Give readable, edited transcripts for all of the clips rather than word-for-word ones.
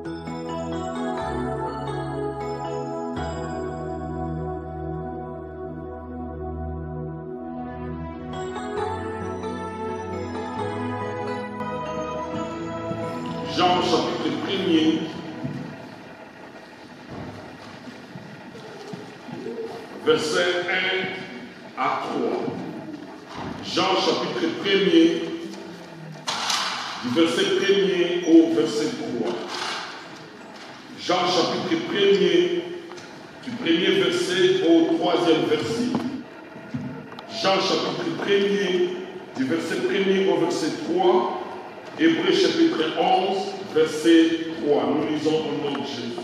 Jean chapitre 1er, verset 1 à 3. Jean chapitre 1er, du verset 1er au verset 3. Jean chapitre 1er, du premier verset au troisième verset. Jean chapitre 1er, du verset 1er au verset 3. Hébreux chapitre 11, verset 3. Nous lisons au nom de Jésus.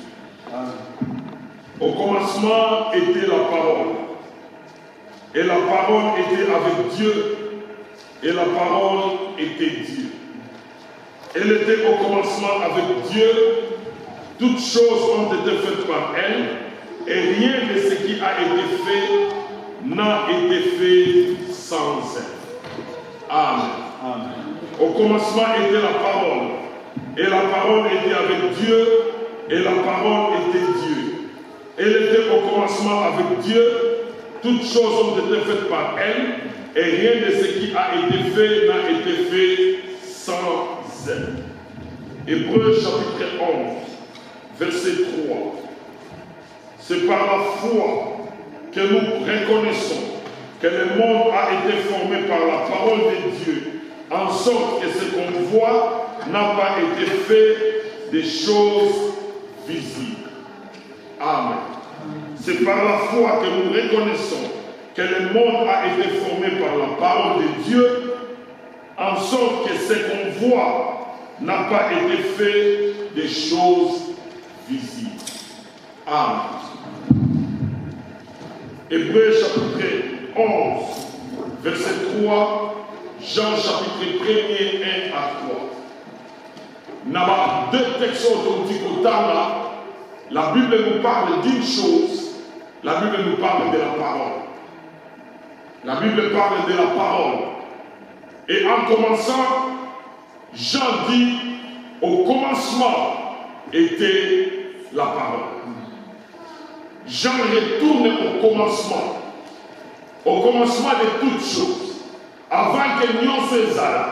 Au commencement était la parole. Et la parole était avec Dieu. Et la parole était Dieu. Elle était au commencement avec Dieu. Toutes choses ont été faites par elle. Et rien de ce qui a été fait n'a été fait sans elle. Amen. Amen. Au commencement était la parole, et la parole était avec Dieu, et la parole était Dieu. Elle était au commencement avec Dieu, toutes choses ont été faites par elle, et rien de ce qui a été fait n'a été fait sans elle. Hébreux chapitre 11, verset 3. C'est par la foi que nous reconnaissons que le monde a été formé par la parole de Dieu, en sorte que ce qu'on voit n'a pas été fait des choses visibles. Amen. C'est par la foi que nous reconnaissons que le monde a été formé par la parole de Dieu, en sorte que ce qu'on voit n'a pas été fait des choses visibles. Amen. Hébreux chapitre 11, verset 3. Jean chapitre 1er 1 à 3. N'a deux textes authentiques là. La Bible nous parle d'une chose. La Bible nous parle de la parole. La Bible parle de la parole. Et en commençant, Jean dit, au commencement était la parole. Jean retourne au commencement. Au commencement de toutes choses. Avant que nyonso ezala,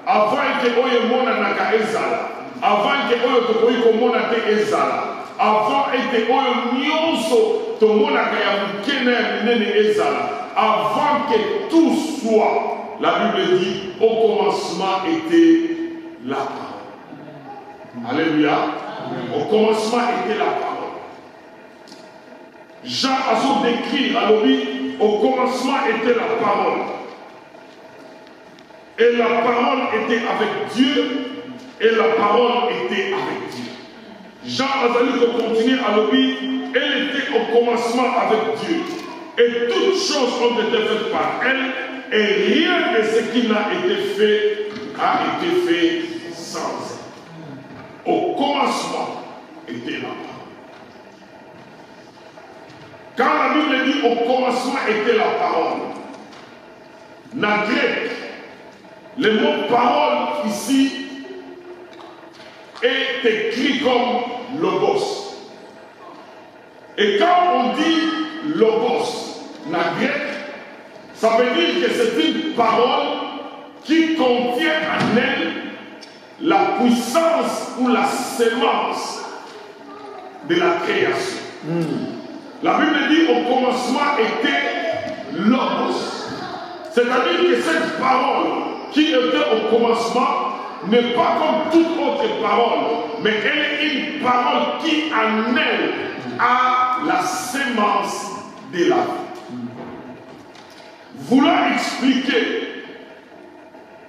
avant que oyo mona naka ezala, avant que oyo tokoyi komona te ezala, avant que oyo nyonso tomonaka ya moke na ya minene ezala, avant que tout soit, la Bible dit, au commencement était la parole. Alléluia. Au commencement était la parole. Jean a son décrit, alors oui, au commencement était la parole. Et la parole était avec Dieu, et la parole était avec Dieu. Jean Azali continue à l'obéir, elle était au commencement avec Dieu. Et toutes choses ont été faites par elle, et rien de ce qui n'a été fait a été fait sans elle. Au commencement était la parole. Quand la Bible dit au commencement était la parole, la grec, le mot parole ici est écrit comme logos. Et quand on dit logos, la grec, ça veut dire que c'est une parole qui contient en elle la puissance ou la sémence de la création. La Bible dit au commencement était logos. C'est-à-dire que cette parole qui était au commencement n'est pas comme toute autre parole, mais elle est une parole qui en elle a la sémence de la vie. Voulant expliquer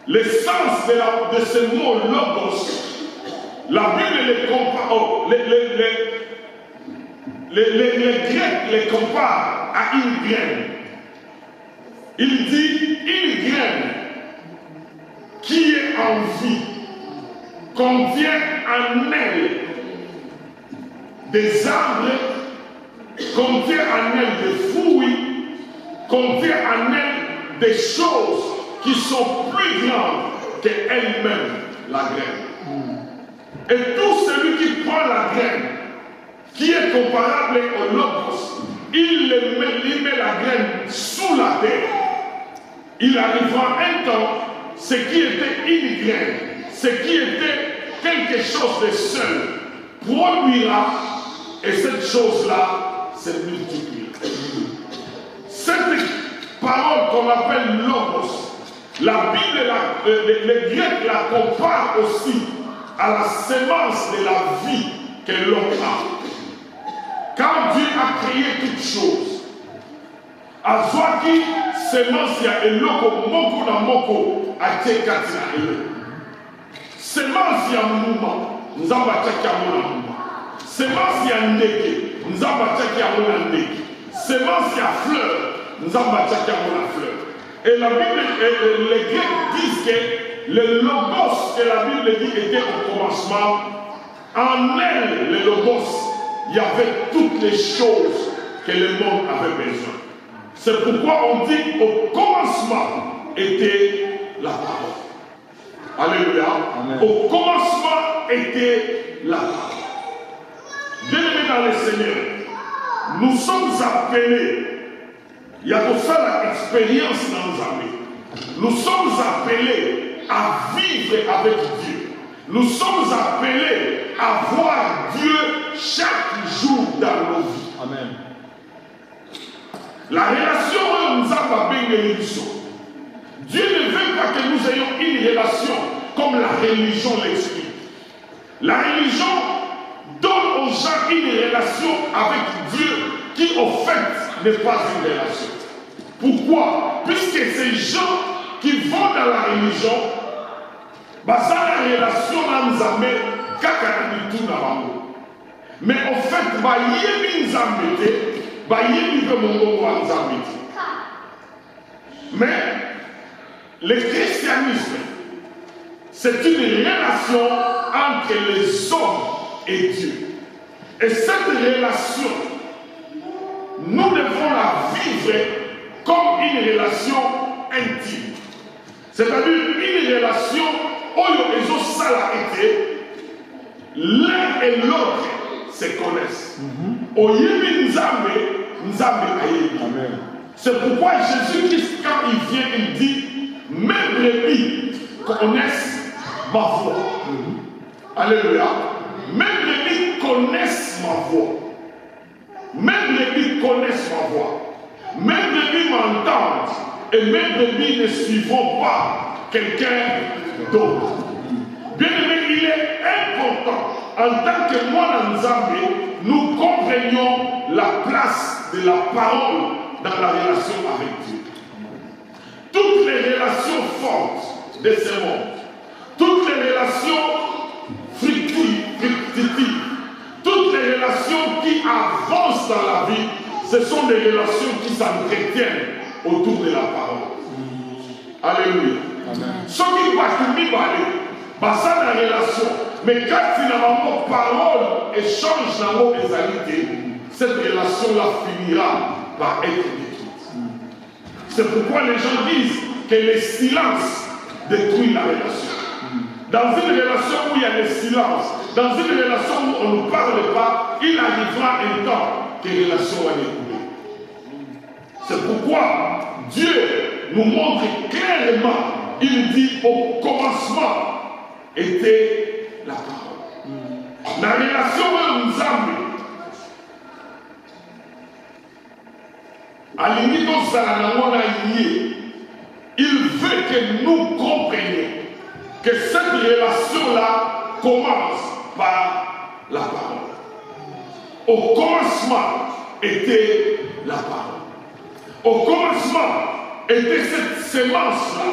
le sens de ce mot logos, la Bible les compare, les Grecs les comparent à une graine. Il dit une graine qui est en vie contient en elle des arbres, contient en elle des fruits, contient en elle des choses qui sont plus grandes qu'elle-même, la graine. Et tout celui qui prend la graine, qui est comparable au logos, il met la graine sous la terre. Il arrivera un temps, ce qui était une graine, ce qui était quelque chose de seul, produira, et cette chose-là se multipliera. Cette parole qu'on appelle logos, la Bible, les Grecs la comparent aussi à la semence de la vie que l'homme a. Quand Dieu a créé toutes choses, azwaki semence ya eloko moko na moko atie kati na ele. Semence ya mbuma nzambe atiaki yango na mbuma. Semence ya ndeke nzambe atiaki yango na ndeke. Semence ya fleur nzambe atiaki yango na fleur. Et la Bible, les Grecs disent que le logos que la Bible dit était au commencement. En elle, le logos, il y avait toutes les choses que le monde avait besoin. C'est pourquoi on dit au commencement était la parole. Alléluia. Amen. Au commencement était la parole. Bien-aimés dans le Seigneur, nous sommes appelés. Il y a pour ça l'expérience dans nos amis. Nous sommes appelés à vivre avec Dieu. Nous sommes appelés à voir Dieu chaque jour dans nos vies. Amen. La relation nous a béni. Dieu ne veut pas que nous ayons une relation comme la religion l'explique. La religion donne aux gens une relation avec Dieu qui au fait n'est pas une relation. Pourquoi? Puisque ces gens qui vont dans la religion, ça la relation dans nous amène tout dans l'amour. Mais au fait, mais le christianisme, c'est une relation entre les hommes et Dieu. Et cette relation, nous devons la vivre comme une relation intime. C'est-à-dire une relation où l'un et l'autre se connaissent. C'est pourquoi Jésus-Christ, quand il vient, il dit, mes brebis connaissent ma voix. Alléluia. Mes brebis connaissent ma voix. Mes brebis connaissent ma voix. Mes brebis m'entendent. Et mes brebis ne suivront pas quelqu'un d'autre. Bien aimé, il est important, en tant que moi Nzambe, nous comprenions la place de la parole dans la relation avec Dieu. Toutes les relations fortes de ce monde, toutes les relations fructifiques, toutes les relations qui avancent dans la vie, ce sont des relations qui s'entretiennent autour de la parole. Alléluia. Ce qui va ça la relation, mais quand finalement parole échange dans nos égalités, cette relation-là finira par être détruite. C'est pourquoi les gens disent que le silence détruit la relation. Dans une relation où il y a le silence, dans une relation où on ne parle pas, il arrivera un temps que la relation va détruire. C'est pourquoi Dieu nous montre clairement, il dit au commencement était la parole. La relation avec nous à l'unité il veut que nous comprenions que cette relation-là commence par la parole. Au commencement était la parole. Au commencement était cette semence-là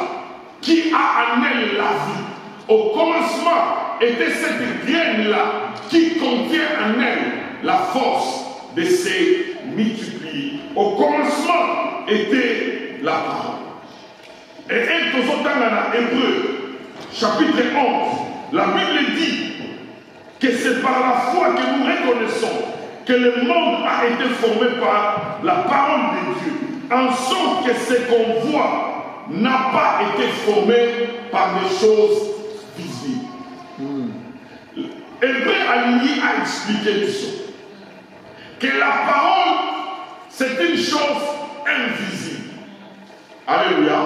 qui a en elle la vie. Au commencement était cette graine-là qui contient en elle la force de se multiplier. Au commencement était la parole. Et dans Hébreu, chapitre 11, la Bible dit que c'est par la foi que nous reconnaissons que le monde a été formé par la parole de Dieu, en sorte que ce qu'on voit n'a pas été formé par des choses visibles. Hébreu Aligny a expliqué ça. Que la parole, c'est une chose invisible. Alléluia.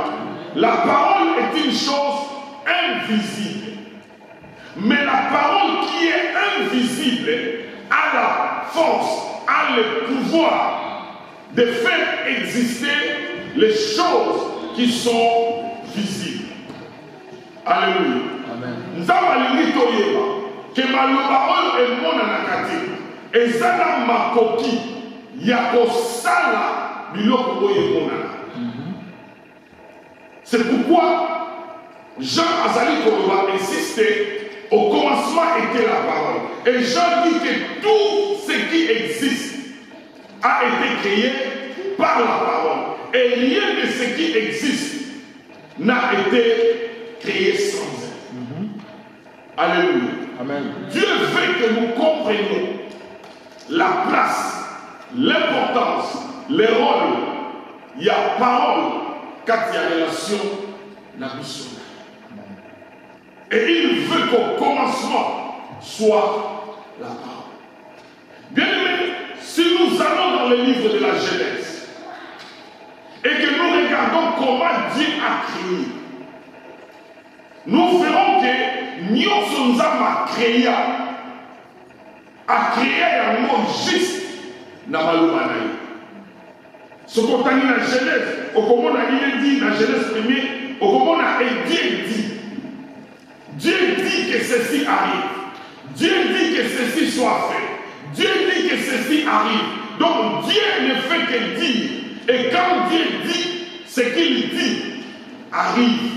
La parole est une chose invisible. Mais la parole qui est invisible a la force, a le pouvoir de faire exister les choses qui sont visibles. Alléluia. Nous avons dit que maloba oyo emonanaka te eza na makoki ya kosala biloko oyo emonana. C'est pourquoi Jean Azali Koloba insistait, au commencement était la parole. Et Jean dit que tout ce qui existe a été créé par la parole. Et rien de ce qui existe n'a été créé sans elle. Alléluia. Amen. Dieu veut que nous comprenions la place, l'importance, le rôle. Il y a parole quand il y a relation, la mission. Et il veut qu'au commencement soit la parole. Bien aimé, si nous allons dans le livre de la Genèse et que nous regardons comment Dieu a créé, nous verrons que nous avons créé un mot juste dans le Maloumanaï. Ce qu'on a dit dans la Genèse, au moment où il est dit dans la Genèse 1er, au moment où Dieu dit. Dieu dit que ceci arrive. Dieu dit que ceci soit fait. Dieu dit que ceci arrive. Donc Dieu ne fait que dire. Et quand Dieu dit, ce qu'il dit arrive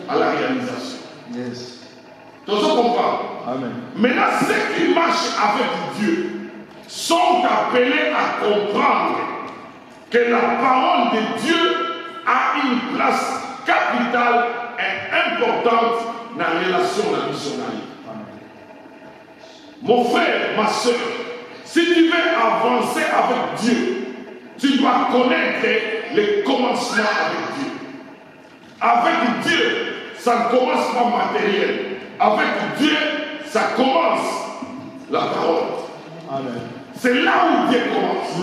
à la réalisation. Yes. Tout ça comprend. Amen. Maintenant, ceux qui marchent avec Dieu sont appelés à comprendre que la parole de Dieu a une place capitale et importante dans la relation de la missionnaire. Mon frère, ma soeur, si tu veux avancer avec Dieu, tu dois connaître les commencements avec Dieu. Avec Dieu, ça ne commence pas matériel. Avec Dieu, ça commence la parole. Amen. C'est là où Dieu commence.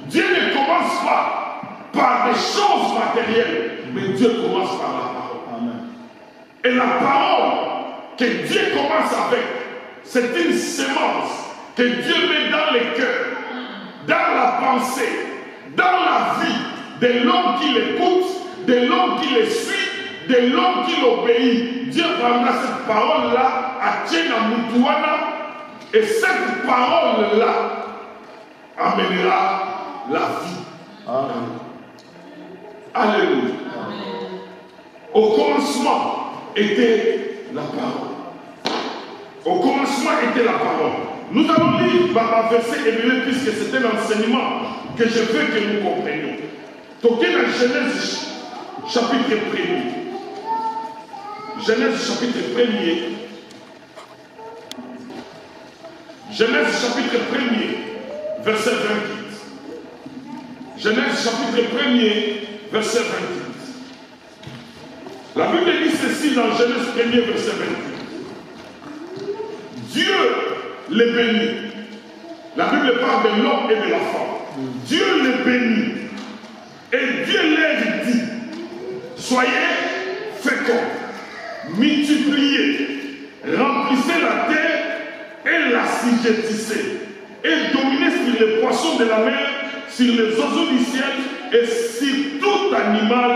Dieu ne commence pas par des choses matérielles, mais Dieu commence par la parole. Amen. Et la parole que Dieu commence avec, c'est une semence que Dieu met dans les cœurs, dans la pensée, dans la vie de l'homme qui l'écoute, de l'homme qui le suit, de l'homme qui l'obéit. Dieu prendra cette parole-là à Tchena Moutouana, et cette parole-là amènera la vie. Amen. Alléluia. Amen. Au commencement était la parole. Au commencement était la parole. Nous allons lire un verset élevé puisque c'est un enseignement que je veux que nous comprenions. Toquez dans Genèse chapitre 1er. Genèse chapitre 1er. Genèse chapitre 1er, verset 28. Genèse chapitre 1er, verset 28. La Bible dit ceci dans Genèse 1er, verset 28. Dieu les bénit. La Bible parle de l'homme et de la femme. Dieu les bénit. Et Dieu leur dit, soyez féconds, multipliez, remplissez la terre et l'assujettissez, et dominez sur les poissons de la mer, sur les oiseaux du ciel et sur tout animal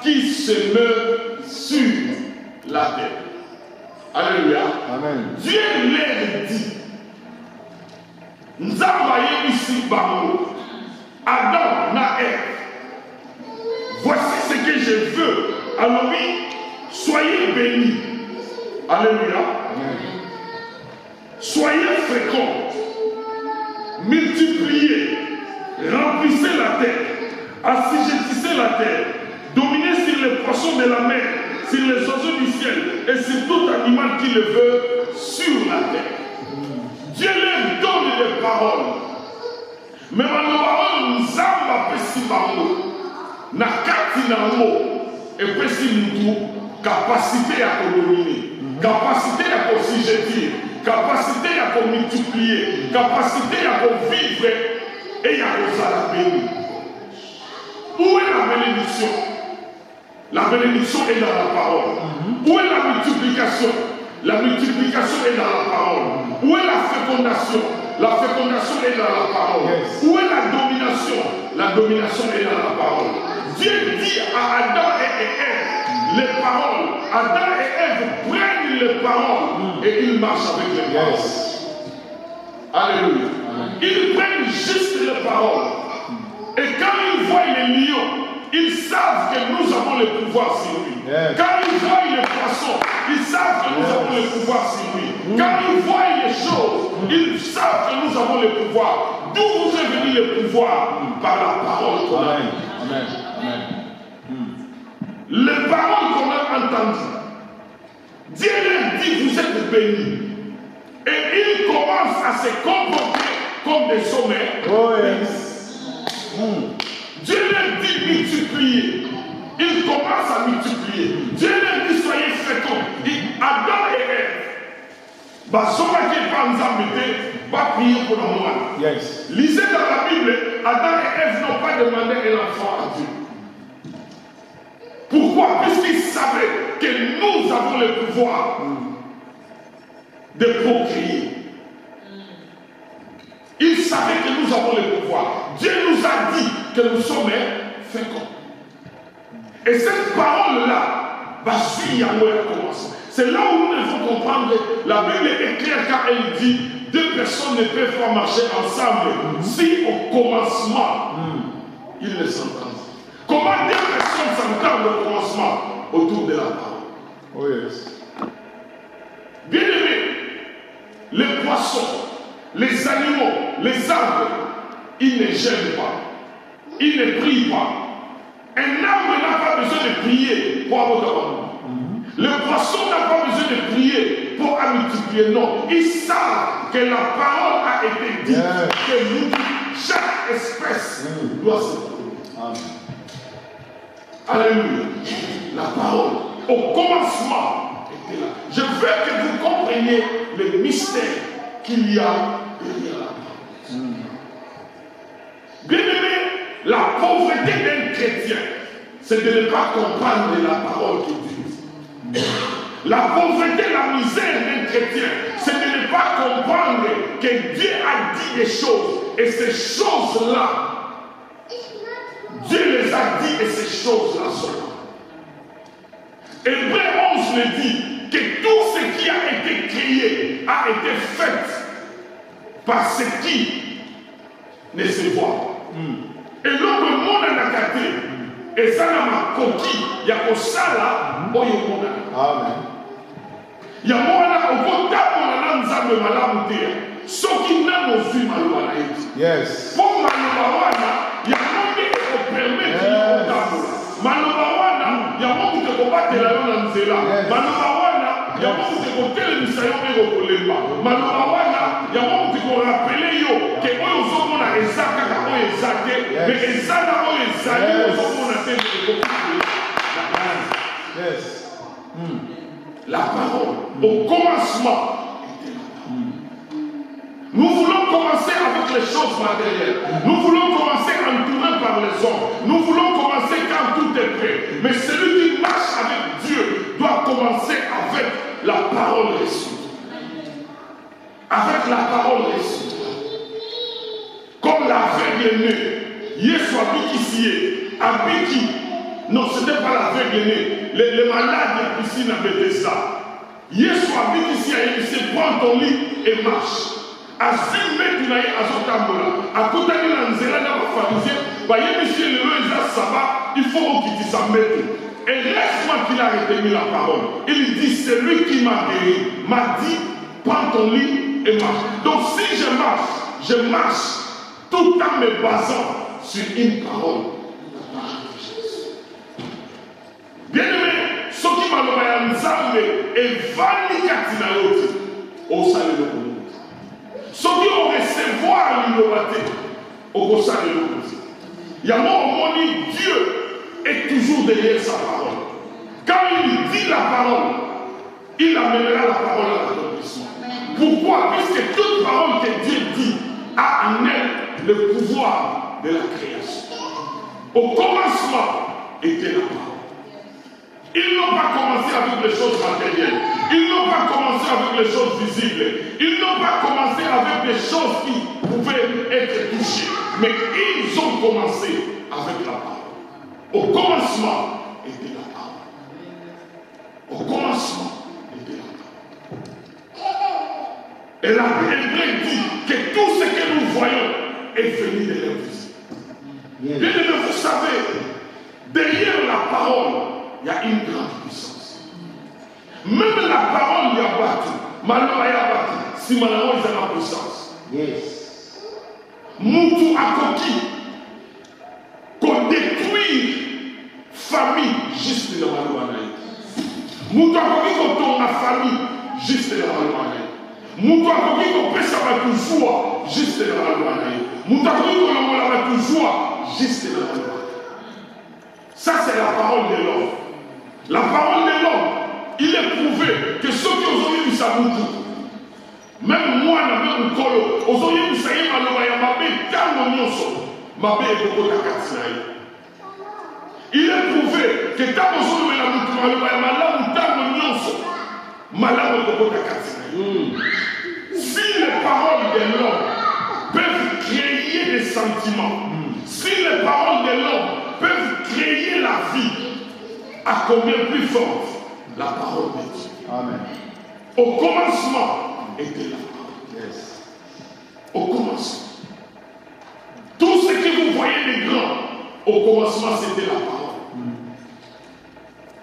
qui se meurt sur la terre. Alléluia. Amen. Dieu leur dit, nous avons ici Bango, Adam, Naël. Voici ce que je veux. Alors oui, soyez bénis. Alléluia. Amen. Soyez féconds, multipliez, remplissez la terre, assujettissez la terre, dominez sur les poissons de la mer, sur les oiseaux du ciel et sur tout animal qui le veut sur la terre. Dieu leur donne des paroles. Mais maintenant, nous avons pesi bango, na kati na mo, et pesi mutu, capacité à dominer, capacité à s'assujettir, capacité à multiplier, capacité à vivre et à la béni. Où est la bénédiction? La bénédiction est dans la parole. Où est la multiplication? La multiplication est dans la parole. Où est la fécondation? La fécondation est dans la parole. Où est la domination? La domination est dans la parole. Dieu dit à Adam et Ève les paroles. Adam et Ève prennent les paroles et ils marchent avec les paroles. Alléluia. Ils prennent juste les paroles. Et quand ils voient les lions, ils savent que nous avons le pouvoir sur lui. Quand ils voient les poissons, ils savent que nous avons le pouvoir sur lui. Quand ils voient les choses, ils savent que nous avons le pouvoir. D'où vous est venu le pouvoir? Par la parole qu'on a. Amen. Les paroles qu'on a entendues. Dieu leur dit, vous êtes bénis. Et ils commencent à se comporter comme des sommets. Dieu leur dit multiplier. Ils commencent à multiplier. Dieu leur dit soyez féconds. Adam et Ève. Va prier pour moi. Lisez dans la Bible, Adam et Ève n'ont pas demandé un enfant à Dieu. Pourquoi? Puisqu'ils savaient que nous avons le pouvoir de procréer. Ils savaient que nous avons le pouvoir. Dieu nous a dit que nous sommes féconds. Et cette parole-là va suivre à commencer. C'est là où nous devons comprendre. La Bible est claire quand elle dit deux personnes ne peuvent pas marcher ensemble si au commencement ils ne s'entendent. Comment deux personnes s'entendent au commencement autour de la parole? Bien aimé, les poissons, les animaux, les arbres, ils ne gênent pas. Ils ne prient pas. Un arbre n'a pas besoin de prier pour avoir de l'amour. Le poisson n'a pas besoin de prier pour multiplier. Non, ils savent que la parole a été dite. Que nous, chaque espèce doit se trouver. Alléluia. La parole, au commencement, était là. Je veux que vous compreniez le mystère qu'il y a derrière la parole. Bien aimé, la pauvreté d'un chrétien, c'est de ne pas comprendre la parole qui dit. La pauvreté, la misère d'un chrétien, c'est de ne pas comprendre que Dieu a dit des choses. Et ces choses-là, Dieu les a dit et ces choses-là sont là. Hébreu 11 le dit que tout ce qui a été créé a été fait par ce qui ne se voit. Et donc le monde a gâté. Et ça n'a pas coquille. Il y a que ça là. Amen. Il y a moi là, au côté de nzambe malamu te. Ce qui n'a nos yeux malwa na eti. Yes. Pour malwa wana, il y a monde qui permet de malwa wana, il y a monde qui combattre la yona nzela. Malwa wana, il y a monde qui kotel misayo be kolemba. Malwa wana, il y a monde qui rappeler yo que oyo zomona ezaka ka oyo ezake, mais ezana oyo ezali zomona te de Yes. La parole, au commencement, était là. Nous voulons commencer avec les choses matérielles. Nous voulons commencer entourés par les hommes. Nous voulons commencer quand tout est prêt. Mais celui qui marche avec Dieu doit commencer avec la parole reçue. Avec la parole reçue. Comme l'aveugle né. Yesu abiki abiki. Non, ce n'était pas l'aveugle né. Les malades ici n'avaient ça. Yesu abiki ici, il se prend ton lit et marche. Azime tunaye azotambola. Akutani na nzela na bafarisien. Baye monsieur le eza saba, il faut qu'il dise ça mettre. Et laisse-moi qu'il a retenu la parole. Il dit, celui qui m'a guéri m'a dit, prends ton lit et marche. Donc si je marche tout en me basant sur une parole. Bien aimé, ce qui m'a envoyé nzambe et vani katina yoti au salut de monde. Ce qui ont recevoir l'innovaté au salut de monde. Il y a mon Dieu est toujours derrière sa parole. Quand il dit la parole, il amènera la parole à l'accomplissement. Pourquoi? Puisque toute parole que Dieu dit a en elle le pouvoir de la création. Au commencement était la parole. Ils n'ont pas commencé avec les choses matérielles. Ils n'ont pas commencé avec les choses visibles. Ils n'ont pas commencé avec des choses qui pouvaient être touchées. Mais ils ont commencé avec la parole. Au commencement était la parole. Au commencement était la parole. Et la Bible dit que tout ce que nous voyons est venu de l'invisible. Bien aimé, vous savez, derrière la parole, il y a une grande puissance. Même la parole, il y a battu. Malheur, il y a battu. Si malheur, il y a la puissance. Yes. Moutou Akoki, qu'on détruit famille juste dans la loi. Moutou Akoki, qu'on tourne la famille juste dans la loi. Moutou Akoki, qu'on peut savoir toujours juste dans la loi. Moutou Akoki, qu'on a toujours juste dans la loi. Ça, c'est la parole de l'homme. La parole de l'homme, il est prouvé que ceux qui ont eu ça beaucoup, même moi, même Kolo, aujourd'hui, nous savons il est prouvé que tant que vous avez si les paroles de l'homme peuvent créer des sentiments, si les paroles de l'homme peuvent créer la vie, à combien plus forte la parole de Dieu. Amen. Au commencement était la parole. Yes. Au commencement. Tout ce que vous voyez des grands, au commencement c'était la parole.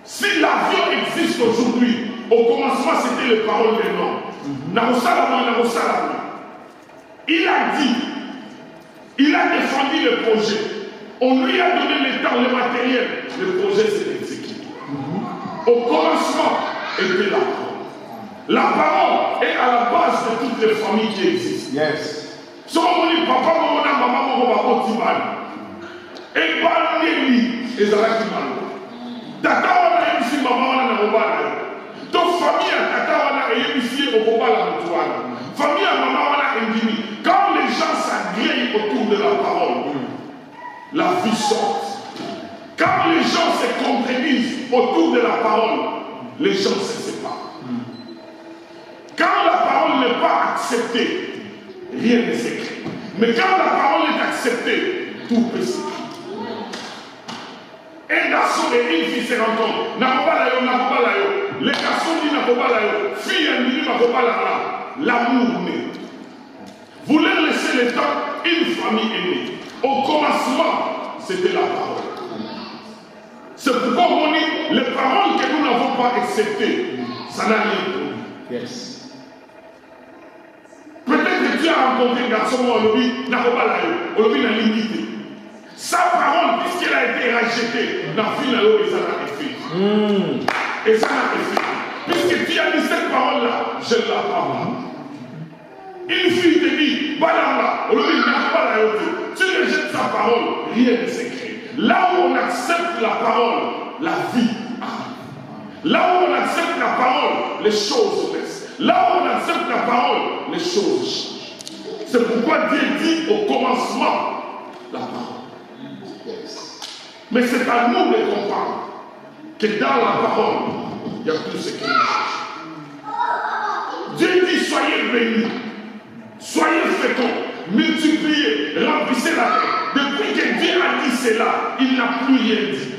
Si l'avion existe aujourd'hui, au commencement c'était les paroles des noms. Il a dit, il a défendu le projet. On lui a donné le temps, le matériel. Le projet s'est exécuté. Au commencement était la parole. La parole est à la base de toutes les familles qui existent. Yes. Si on dit papa, maman, maman, et pas et tata wana ici maman wana na obala. Donc famille tata wana et ici au obala mutuana. Famille maman wana endimi. Quand les gens s'agréent autour de la parole, la vie sort. Quand les gens se contredisent autour de la parole, les gens se séparent. Quand la parole n'est pas acceptée, rien ne s'écrit. Mais quand la parole est acceptée, tout peut s'écrire. Un garçon et une fille se rencontrent. Les garçons disent fille et une l'amour naît. Vous leur laissez le temps, une famille est née. Au commencement, c'était la parole. C'est pourquoi on dit les paroles que nous n'avons pas acceptées, ça n'a rien pour nous. Yes. Peut-être que tu as rencontré un garçon qui n'a pas l'unité. Sa parole, puisqu'elle a été rajetée, n'a fini et ça n'a effet. Et ça n'a effet. Puisque tu as dit cette parole-là, je la parle. Une fille te dit, Balamba, tu rejettes sa parole, rien ne s'écrit. Là où on accepte la parole, la vie arrive. Là où on accepte la parole, les choses restent. Là où on accepte la parole, les choses changent. C'est pourquoi Dieu dit au commencement la parole. Mais c'est à nous de comprendre que dans la parole, il y a tout ce qui change. Dieu dit soyez bénis, soyez féconds, multipliez, remplissez la terre. Depuis que Dieu a dit cela, il n'a plus rien dit.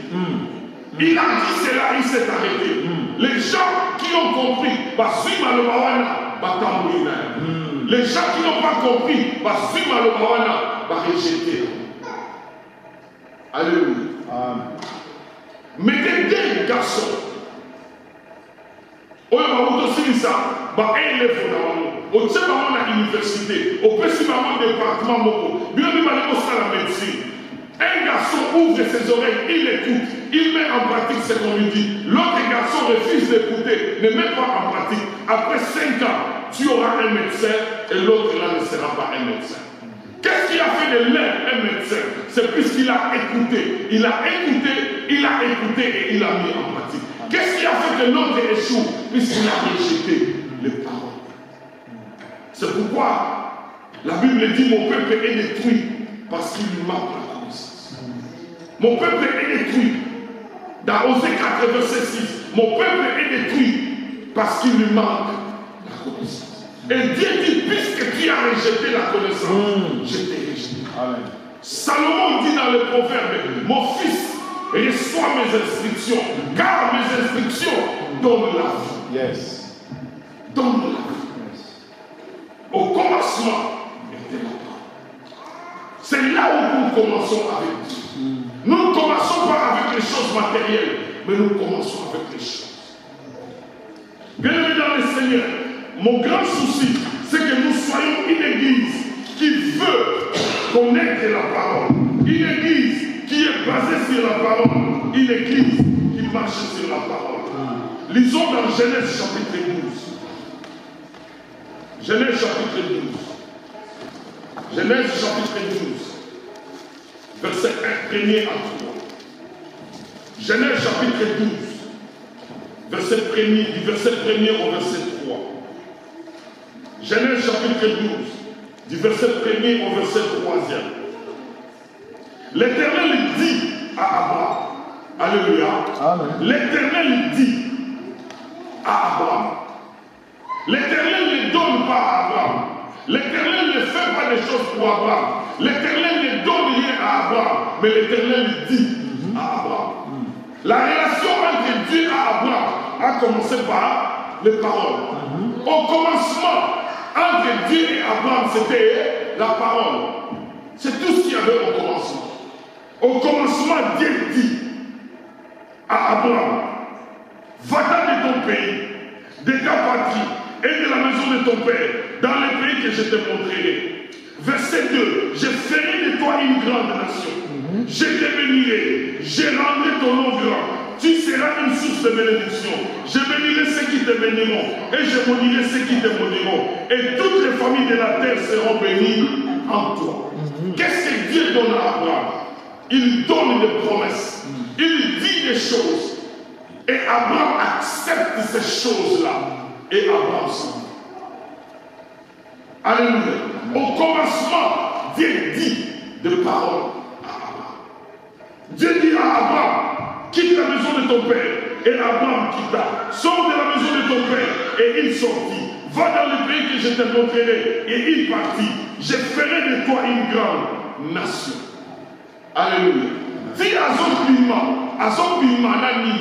Il a dit cela, il s'est arrêté. Les gens qui ont compris, les gens qui n'ont pas compris, rejeter. Alléluia. Mettez des garçons. On va élève au Tchèque à l'université, au petit département Moko, bien la médecine. Un garçon ouvre ses oreilles, il écoute, il met en pratique ce qu'on lui dit. L'autre garçon refuse d'écouter, ne met pas en pratique. Après 5 ans, tu auras un médecin et l'autre là ne sera pas un médecin. Qu'est-ce qui a fait de l'un un médecin? C'est puisqu'il a écouté. Il a écouté et il a mis en pratique. Qu'est-ce qui a fait que l'autre échoue? Puisqu'il a rejeté les paroles. C'est pourquoi la Bible dit mon peuple est détruit parce qu'il lui manque la connaissance. Mon peuple est détruit. Dans Osée 4, verset 6, mon peuple est détruit parce qu'il lui manque la connaissance. Et Dieu dit, puisque tu as rejeté la connaissance, je t'ai rejeté. Amen. Salomon dit dans le proverbe, mon fils, reçois mes instructions, car mes instructions donnent la vie. Yes. Donnent la vie. Yes. Au commencement était la parole. C'est là où nous commençons avec Dieu. Nous ne commençons pas avec les choses matérielles, mais nous commençons avec les choses. Bien-aimés dans le Seigneur, mon grand souci, c'est que nous soyons une église qui veut connaître la parole. Une église qui est basée sur la parole. Une église qui marche sur la parole. Lisons dans Genèse chapitre 12. Genèse chapitre 12. Genèse chapitre 12. Verset 1er à 3. Genèse chapitre 12. Verset 1er, du verset 1er au verset 3. Genèse chapitre 12. Du verset 1er au verset 3e. L'Éternel dit à Abraham. Alléluia. L'Éternel dit à Abraham. L'Éternel ne donne pas à Abraham. L'Éternel ne fait pas des choses pour Abraham. L'Éternel ne donne rien à Abraham. Mais l'Éternel dit à Abraham. La relation entre Dieu et Abraham a commencé par les paroles. Au commencement, entre Dieu et Abraham, c'était la parole. C'est tout ce qu'il y avait au commencement. Au commencement, Dieu dit à Abraham, va-t'en de ton pays, de ta patrie et de la maison de ton père, dans le pays que je te montrerai. Verset 2, je ferai de toi une grande nation. Je te bénirai, je rendrai ton nom grand. Tu seras une source de bénédiction. Je bénirai ceux qui te béniront et je maudirai ceux qui te maudiront. Et toutes les familles de la terre seront bénies en toi. Qu'est-ce que Dieu donne à Abraham? Il donne des promesses. Il dit des choses. Et Abraham accepte ces choses-là. Et Abraham s'en va. Alléluia. Au commencement, Dieu dit des paroles à Abraham. Dieu dit à Abraham, quitte la maison de ton père. Et Abraham quitta. Sors de la maison de ton père. Et il sortit. Va dans le pays que je te montrerai. Et il partit. Je ferai de toi une grande nation. Alléluia. Dis à Zopima Nani,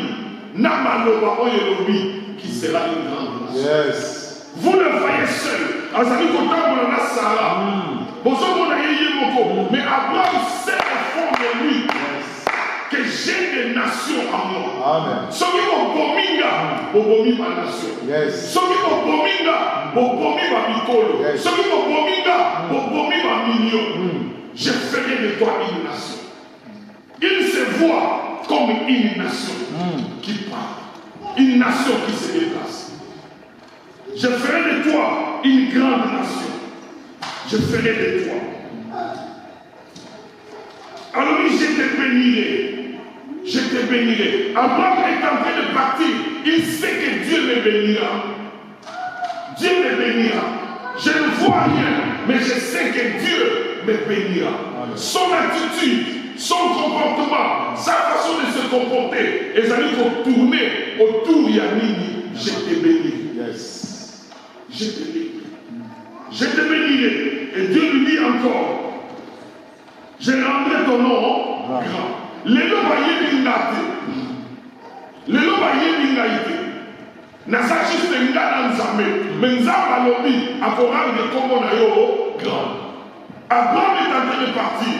Namaloba Oyelobi, qui sera une grande nation. Yes. Vous le voyez seul. Azali Kotambo na Sarah. Mais Abraham sait au fond de lui que j'ai des nations en moi. Amen. Ceux qui vont bominga ma nation. Yes. Ceux qui vont bominga ma mikolo. Ceux qui vont bominga ma million. Je ferai de toi une nation. Il se voit comme une nation qui parle. Une nation qui se déplace. Je ferai de toi une grande nation. Je ferai de toi. Alors je te bénirai. Je te bénirai. Abraham est en train de partir. Il sait que Dieu me bénira. Dieu me bénira. Je ne vois rien, mais je sais que Dieu me bénira. Son attitude, son comportement, sa façon de se comporter, et ça dit qu'on tourner autour de Yamini. Je te bénirai. Yes. Je te bénirai. Je te bénirai. Et Dieu lui dit encore, je rendrai ton nom grand. Les lots vaillés d'Ingate. Les lots vaillés d'Ingaïté. Nasa juste un gars dans Zambé. Mais Nzamba lobby a pour rendre comme on a eu grand. Abraham est en train de partir.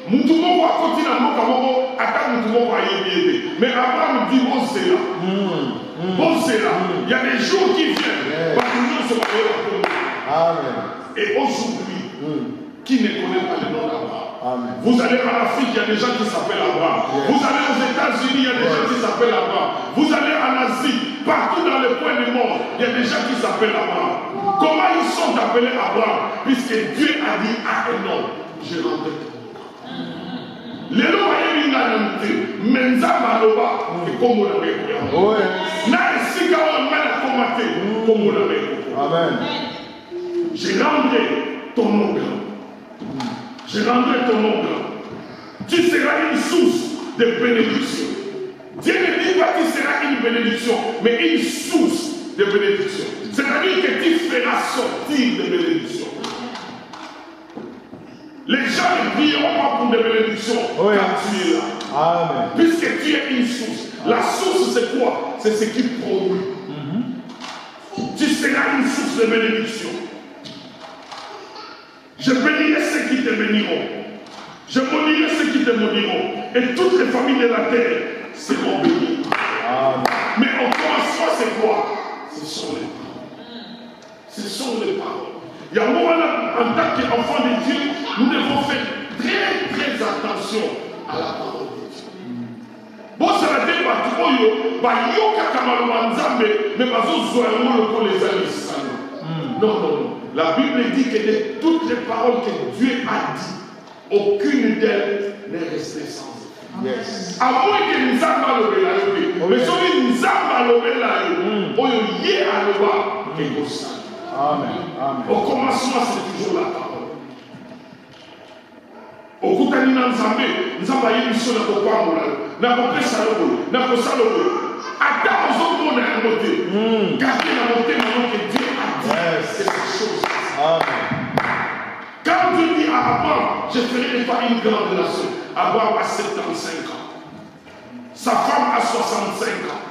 Moutoumou va continuer à Mokamoko. Attends, Moutoumou va y aider. Mais Abraham dit, bon, c'est là. Bon, c'est là. Il y a des jours qui viennent. Amen. Et aujourd'hui, qui ne connaît pas le nom d'Abraham? Vous allez en Afrique, il y a des gens qui s'appellent Abraham. Yes. Vous allez aux États-Unis, il y a des gens qui s'appellent Abraham. Vous allez en Asie, partout dans les coins du monde, il y a des gens qui s'appellent Abraham. Comment ils sont appelés Abraham? Puisque Dieu a dit à un homme, je rendrai ton nom. Les lois voyaient une anonymité, mais Nzamaloba, et comme on l'avait dit. N'a pas si on a commenté, comme on l'avait dit. Amen. Je rendrai ton nom grand. Je rendrai ton nom grand. Tu seras une source de bénédiction. Dieu ne dit pas que tu seras une bénédiction, mais une source de bénédiction. C'est-à-dire que tu feras sortir des bénédictions. Les gens ne prieront pas pour des bénédictions quand tu es là. Amen. Puisque tu es une source. La source, c'est quoi? C'est ce qui produit. Tu seras une source de bénédiction. Je bénirai ceux qui te béniront. Je maudirai ceux qui te maudiront. Et toutes les familles de la terre seront bénies. Mais au commencement, c'est quoi? Ce sont les paroles. Ce sont les paroles. Il y a un moment là, en tant qu'enfant de Dieu, nous devons faire très très attention à la parole de Dieu. Bon, ça va dire non. La Bible dit que de toutes les paroles que Dieu a dit, aucune d'elles n'est restée sans effet. Yes. À moins que nous avons le bélaïo, mais si nous avons le bélaïo, on y est à le voir quelque chose. Amen. Au commencement, c'est toujours la parole. Au Koutani Nzambe, nous avons une mission de Kokwamula, nous avons fait Salomon, nous avons Salomon. Attends aux autres, on a un moté. Gardez la moté maintenant que Dieu a dit cette chose. Amen. Quand Dieu dit à Abraham, je ferai de toi une grande nation, Abraham a 75 ans. Sa femme a 65 ans.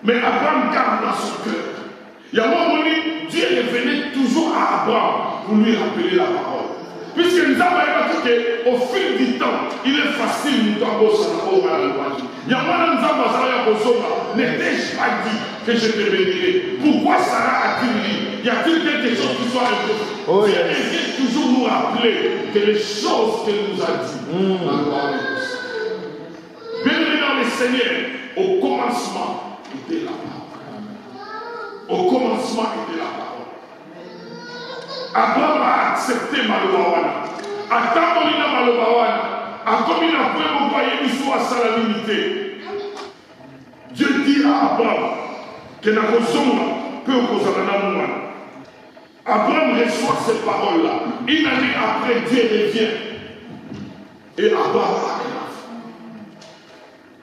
Mais Abraham garde dans son cœur. Il y a un moment donné, Dieu revenait toujours à Abraham pour lui rappeler la parole. Puisque nous avons dit qu'au fil du temps, il est facile de nous avoir à la loi. Il y a un moment où n'ai-je pas dit que je te bénirai? Pourquoi Sarah a-t-il dit? Y a-t-il quelque chose qui soit impossible? Dieu vient toujours nous rappeler que les choses qu'elle nous a dit, la loi est possible. Bienvenue dans le Seigneur, au commencement était la parole. Au commencement était la parole. Abraham a accepté Malobawana. Atambolina Malobawana. A commis la première fois et l'histoire à sa limité. Dieu dit à Abraham que n'a pas peut causer. Abraham reçoit ces paroles-là. Une année après, Dieu revient. Et Abraham arrive.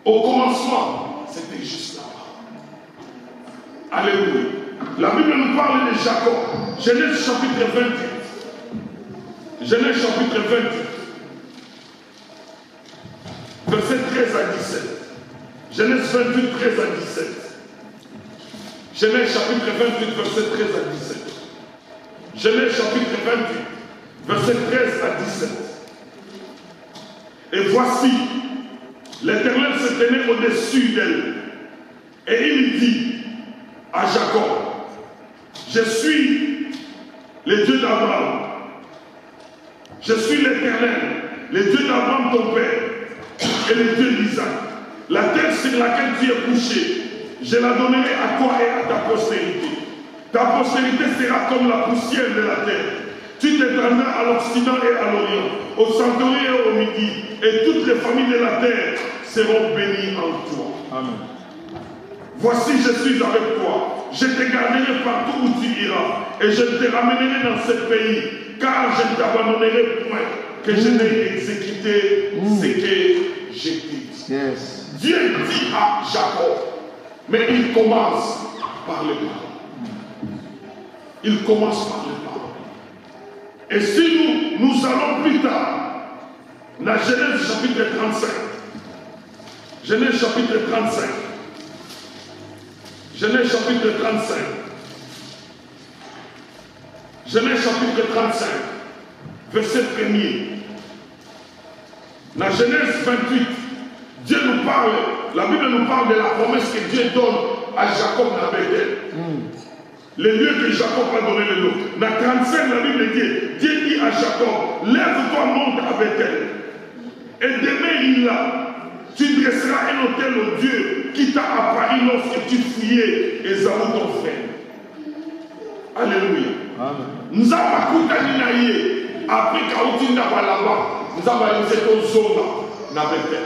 Au commencement, c'était juste la parole. Alléluia. La Bible nous parle de Jacob. Genèse chapitre 28. Genèse chapitre 28. Verset 13 à 17. Genèse 28, 13 à 17. Genèse chapitre 28, verset 13 à 17. Genèse chapitre 28, verset 13 à 17. Et voici, l'Éternel se tenait au-dessus d'elle. Et il dit à Jacob, je suis le Dieu d'Abraham. Je suis l'Éternel, le Dieu d'Abraham ton père, et le Dieu d'Isaac. La terre sur laquelle tu es couché, je la donnerai à toi et à ta postérité. Ta postérité sera comme la poussière de la terre. Tu t'étendras à l'Occident et à l'Orient, au centurion et au midi, et toutes les familles de la terre seront bénies en toi. Amen. Voici, je suis avec toi. Je te garderai partout où tu iras, et je te ramènerai dans ce pays, car je ne t'abandonnerai point, que je n'ai exécuté ce que j'ai dit. Yes. Dieu dit à Jacob, mais il commence par les paroles. Il commence par les paroles. Et si nous allons plus tard, dans Genèse chapitre 35, Genèse chapitre 35, Genèse chapitre 35, Genèse chapitre 35, verset 1er. Dans Genèse 28, Dieu nous parle, la Bible nous parle de la promesse que Dieu donne à Jacob dans Bethel. Le lieu que Jacob a donné le nom. Dans 35, la Bible dit, Dieu dit à Jacob, lève-toi, monte à Bethel. Et demeure là. Tu dresseras un autel au Dieu qui t'a apparu lorsque tu fuyais Esaü ton frère. Alléluia. Nous avons écouté après Kautinda Balaba, nous avons laissé ton zona na Bethel.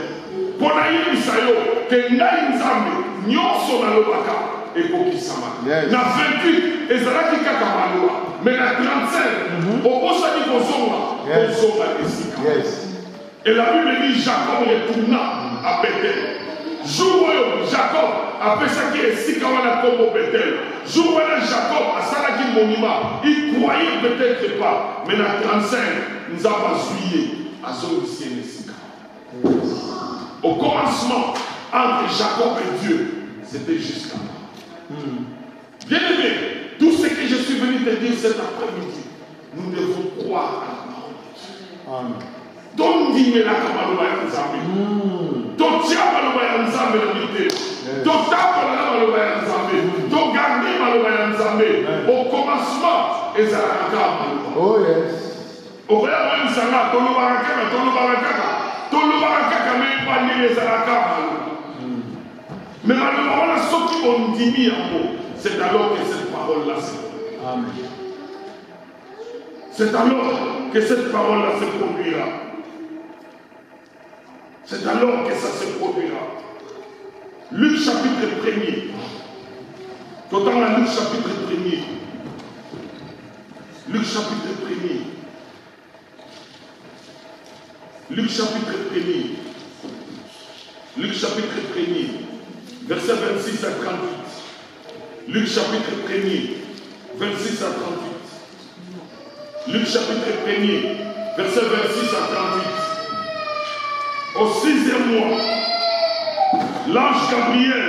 Pour naïe Isaïo, que naïe Nzambe, nyonso na lobaka, ekokisama. Yes. Na 28 ezalaki kaka maloba. Mais na 35 obosani kozonga kozonga esika. Yes. Et la Bible dit Jacob retourna à Bethel. Jour où Jacob a fait ça qui est si comme au Bethel. Jour où Jacob a salaki monument. Il croyait peut-être pas. Mais dans 35, nous avons souillé à son Sika. Au commencement, entre Jacob et Dieu, c'était jusqu'à là. Bien aimé, tout ce que je suis venu te dire cet après-midi, nous devons croire à la parole de Dieu. Amen. Don't give me like a man Don't tell me Don't tap Don't garder my au commencement, et ça a oh yes. Au vrai, même ça là, ton mais malheureusement, ceux qui ont dit c'est alors que cette parole-là se produira. Amen. C'est alors que cette parole-là se produira. C'est alors que ça se produira. Luc chapitre 1er. Total à Luc chapitre 1er. Luc chapitre 1er. Luc chapitre 1er. Luc chapitre 1er. Verset 26 à 38. Luc chapitre 1er. 26 à 38. Luc chapitre 1er. Verset 26 à 38. Au 6e mois, l'ange Gabriel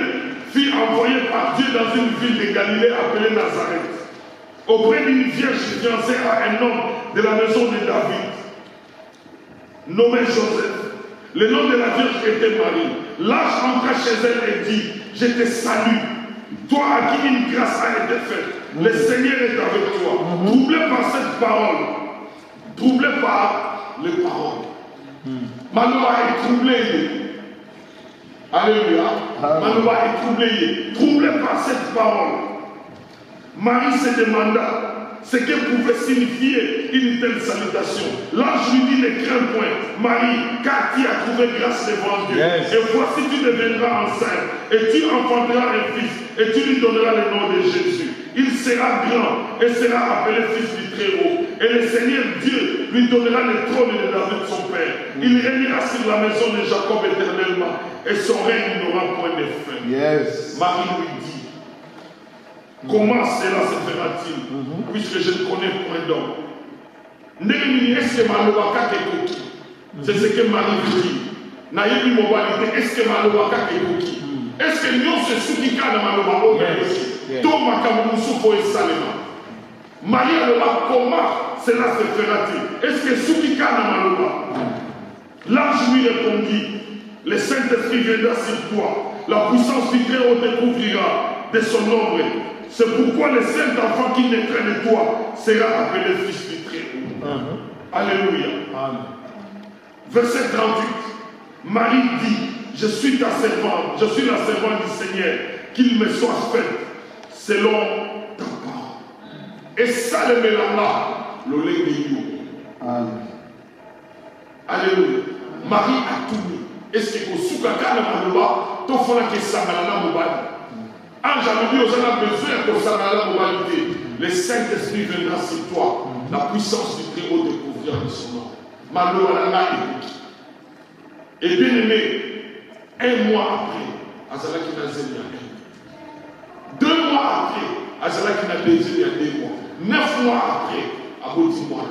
fut envoyé par Dieu dans une ville de Galilée appelée Nazareth, auprès d'une vierge fiancée à un homme de la maison de David, nommé Joseph. Le nom de la vierge était Marie. L'ange entra chez elle et dit, je te salue, toi à qui une grâce a été faite. Le Seigneur est avec toi. Troublé par cette parole, troublé par les paroles. Manoua est troublé. Alléluia. Manoua est troublé. Troublé par cette parole. Marie se demanda ce que pouvait signifier une telle salutation. L'ange lui dit, ne crains point, Marie, car tu as trouvé grâce devant Dieu. Yes. Et voici, tu deviendras enceinte, et tu enfanteras un fils, et tu lui donneras le nom de Jésus. Il sera grand et sera appelé fils du Très-Haut. Et le Seigneur Dieu lui donnera le trône de David son père. Il régnera sur la maison de Jacob éternellement, et son règne n'aura point de fin. Yes. Marie lui dit, comment cela se fera-t-il, puisque je ne connais point d'homme? C'est ce que Marie lui dit. Naïbi mobilité, est-ce que Malobaka est coquille? Est-ce que nous se soudiquons dans Malobaka? Thomas Kamoussoufo et Salema. Marie Aloba, comment cela se fera-t-il? Est-ce que Soudika dans Malobaka? L'ange lui répondit, le Saint-Esprit viendra sur toi, la puissance du Très-Haut te couvrira de son ombre. C'est pourquoi le Saint-Enfant qui naîtra de toi sera appelé Fils du Très-Haut. Alléluia. Amen. Verset 38. Marie dit, je suis ta servante, je suis la servante du Seigneur, qu'il me soit fait selon ta parole. Et ça le mélanga, le lait de you. Amen. Alléluia. Marie a tout mis. Est-ce que vous soukaka na maloba, to fona ke sangala mobali. Ange a dit aux gens a besoin de sangala mobalité. Le Saint-Esprit viendra sur toi. La puissance du Très-Haut te couvrira de son nom. Maloba na et bien aimé, un mois après, Azalaki n'a zéro. 2 mois après, Azalaki n'a baisé il y a 2 mois. 9 mois après, à 10 mois.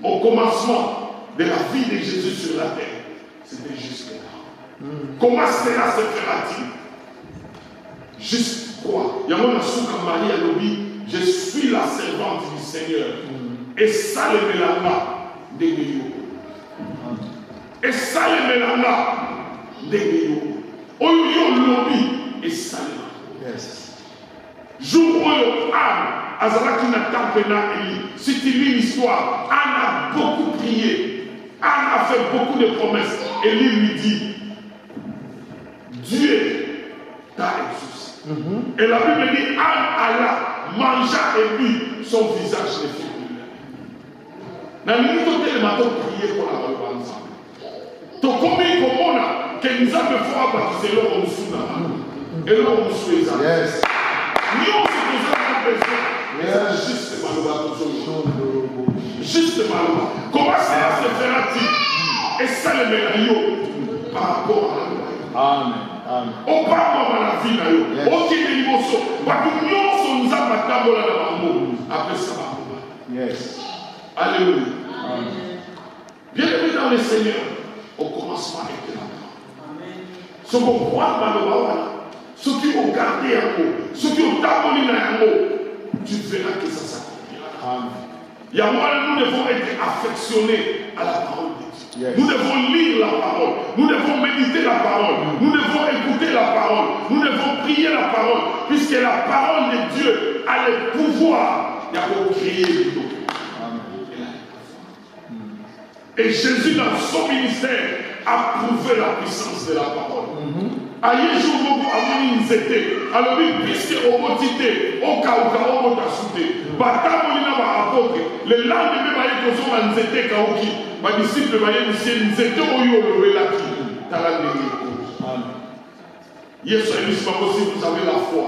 Au commencement de la vie de Jésus sur la terre, c'était juste là. Comment cela se fera-t-il? Juste quoi? Il y a mon Souka Marie à l'obit, je suis la servante du Seigneur. Et ça le mélanga de Dieu. Et ça le mélanga de Dieu. Oyo lobby et ça le. Yes. Jour où Anne, Azalaki n'a tapé na Eli. Si tu lis l'histoire, Anne a beaucoup prié. Anne a fait beaucoup de promesses. Eli lui dit, Dieu t'a exaucé. Et la Bible dit, Anne alla, mangea et but, son visage ne fut plus. Dans le milieu de matin, prier pour la relevance. To komi komona que nous avons fait baptiser l'homme sous et l'homme sous les âmes. Yes. Nous, nous avons besoin. Juste malheureusement, juste malheureusement. Comment cela se fera-t-il? Et ça le médaillon par rapport à la loi. Amen. Au parlement de la vie, au qui est l'émotion. Nous avons après ça. Yes. Alléluia. Bien-aimés dans le Seigneur, au commencement était là. Ce qu'on croit malheureusement, ceux qui ont gardé un mot, ceux qui ont aboli un mot, tu verras que ça s'accomplira. Il y a moi, nous devons être affectionnés à la parole de Dieu. Yes. Nous devons lire la parole, nous devons méditer la parole, nous devons écouter la parole, nous devons prier la parole, puisque la parole de Dieu a le pouvoir de créer le monde. Et Jésus, dans son ministère, a prouvé la puissance de la parole. Aïe, je vous dis, alors puisque au motité, au cas où on t'a souté, le lendemain, mes disciples, si vous avez la foi,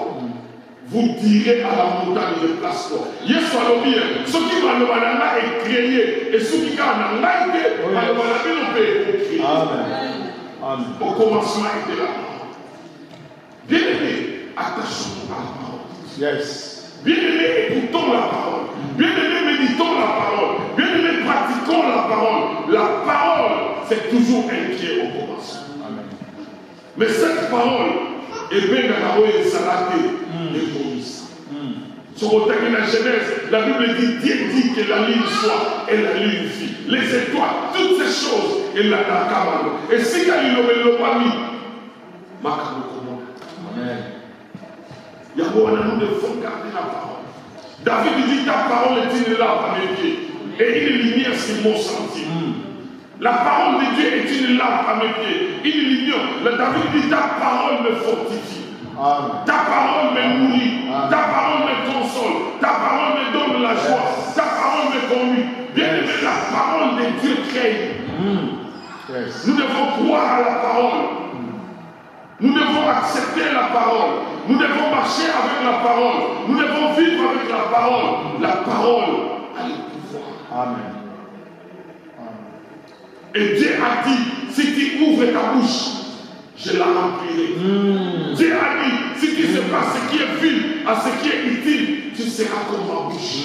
vous direz à la montagne de place-toi. Yes, bien. Ce qui va le banana est créé. Et ce qui va le Amen. Au commencement était là. Bien-aimés, attachons-nous à la parole. Yes. Bien-aimés, écoutons la parole. Bien-aimés, méditons la parole. Bien-aimés, pratiquons la parole. La parole, c'est toujours un pied au commencement. Amen. Mais cette parole est bien dans la rue et salaté. Sur la Genèse, la Bible dit Dieu dit que la lune soit et la lune fit. Les étoiles, toutes ces choses, et la Kabbalah. Et si il y a une nouvelle mis, Amen. Nous devons garder la parole. David dit ta parole est une lampe à mes pieds et une lumière sur mon sentier. La parole de Dieu est une lampe à mes pieds, une lumière. David dit ta parole me fortifie. Amen. Ta parole me nourrit, ta parole me console, ta parole me donne la joie, ta parole me conduit. Bien aimé, la parole de Dieu crée. Yes. Nous devons croire à la parole. Nous devons accepter la parole. Nous devons marcher avec la parole. Nous devons vivre avec la parole. La parole a le pouvoir. Amen. Et Dieu a dit, si tu ouvres ta bouche, je la remplirai. Dieu a dit, si tu sais pas ce qui est vil à ce qui est utile, tu seras comme ma bouche.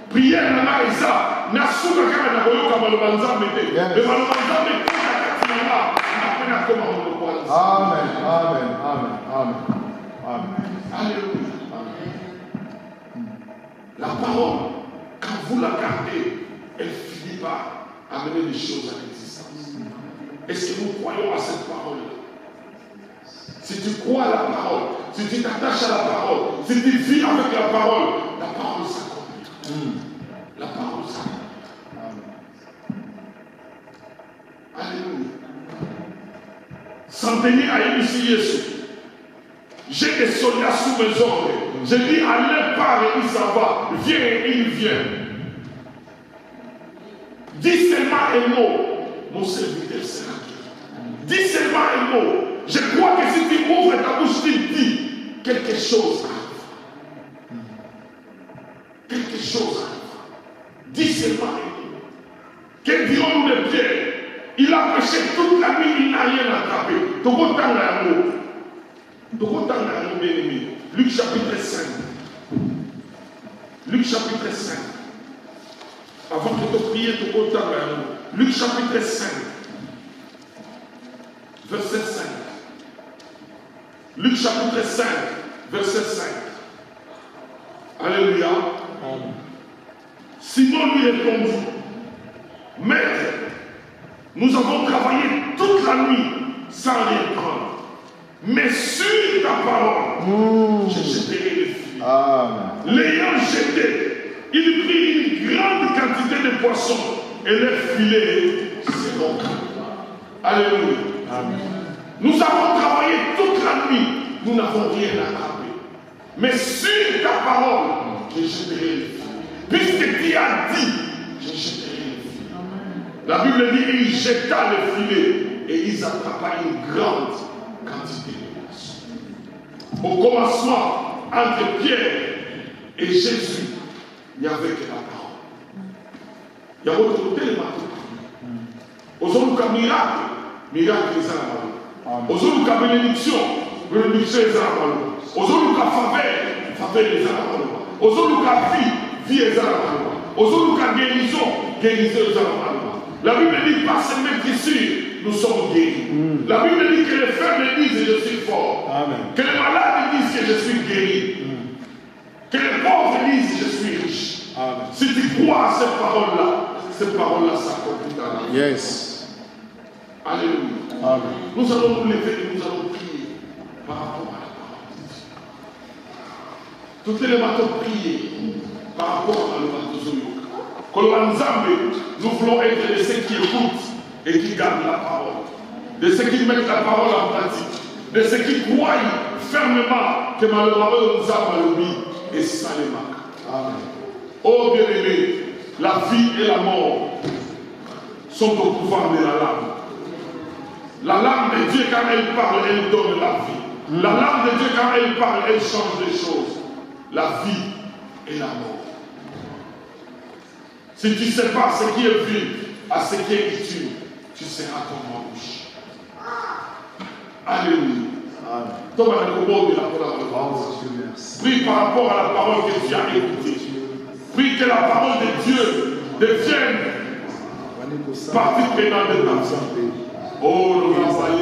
Prière Nana Isa, Nasuka Kana Nagoyoka Malobanzambe, mais Malobanzambe, Amen, amen, amen, amen, amen. Alléluia. La parole, quand vous la gardez, elle finit par amener les choses à l'existence. Est-ce que nous croyons à cette parole-là? Si tu crois à la parole, si tu t'attaches à la parole, si tu vis avec la parole s'accomplit. La parole s'accomplit. Alléluia. S'en tenir à ici Jésus. J'ai des soldats sous mes ordres. Je dis allez par et il s'en va. Viens et il vient. Dis seulement un mot. Mon serviteur sera guéri. Dis seulement un mot. Je crois que si tu ouvres ta bouche, tu dis quelque chose arrive. Quelque chose arrive. Dis seulement un mot. Que dirons-nous de Pierre? Il a prêché toute la nuit, il n'a rien attrapé. Luc chapitre 5. Luc chapitre 5. Avant que tu pries, tu comptes dans l'amour. Luc chapitre 5. Verset 5. Luc chapitre 5. Verset 5. Alléluia. Simon lui répondit, Maître, nous avons travaillé toute la nuit sans rien prendre. Mais sur ta parole, je jeterai le filet. L'ayant jeté, il prit une grande quantité de poissons et les filets se rompirent. Alléluia. Nous avons travaillé toute la nuit, nous n'avons rien attrapé. Mais sur ta parole, je jeterai le filet. Puisque tu as dit, je jeterai le filet. La Bible dit qu'il jeta le filet et ils attrapèrent une grande quantité de poissons. Au commencement, entre Pierre et Jésus, il n'y avait que la parole. Il y a autre côté les bateaux. Aujourd'hui, il y a miracle, miracle les armes. Aujourd'hui, il y a bénédiction, bénédiction les armes. Aujourd'hui, il y a faveur, faveur les armes. Aujourd'hui, il y a vie, vie les armes. Aujourd'hui, il y a guérison, guérison les armes. La Bible dit par ses maîtrisures, nous sommes guéris. La Bible dit que les faibles disent je suis fort. Amen. Que les malades disent que je suis guéri. Que les pauvres disent je suis riche. Amen. Si tu crois à ces paroles-là s'accomplissent dans la vie. Yes. Alléluia. Amen. Nous allons nous lever et nous allons prier par rapport à la parole de Dieu. Toutes les matins prier par rapport à la parole de Dieu. Nous voulons être de ceux qui écoutent et qui gardent la parole, de ceux qui mettent la parole en pratique, de ceux qui croient fermement que ma parole nous a malheureusement et salement. Amen. Oh bien-aimé, la vie et la mort sont au pouvoir de la langue. La langue de Dieu, quand elle parle, elle donne la vie. La langue de Dieu, quand elle parle, elle change les choses. La vie et la mort. Si tu ne sais pas ce qui est vide à ce qui est utile, tu seras comme ma bouche. Alléluia. Prie par rapport à la parole que tu as écoutée. Prie que la parole de Dieu devienne partie prenante de ta vie. Oh, nous avons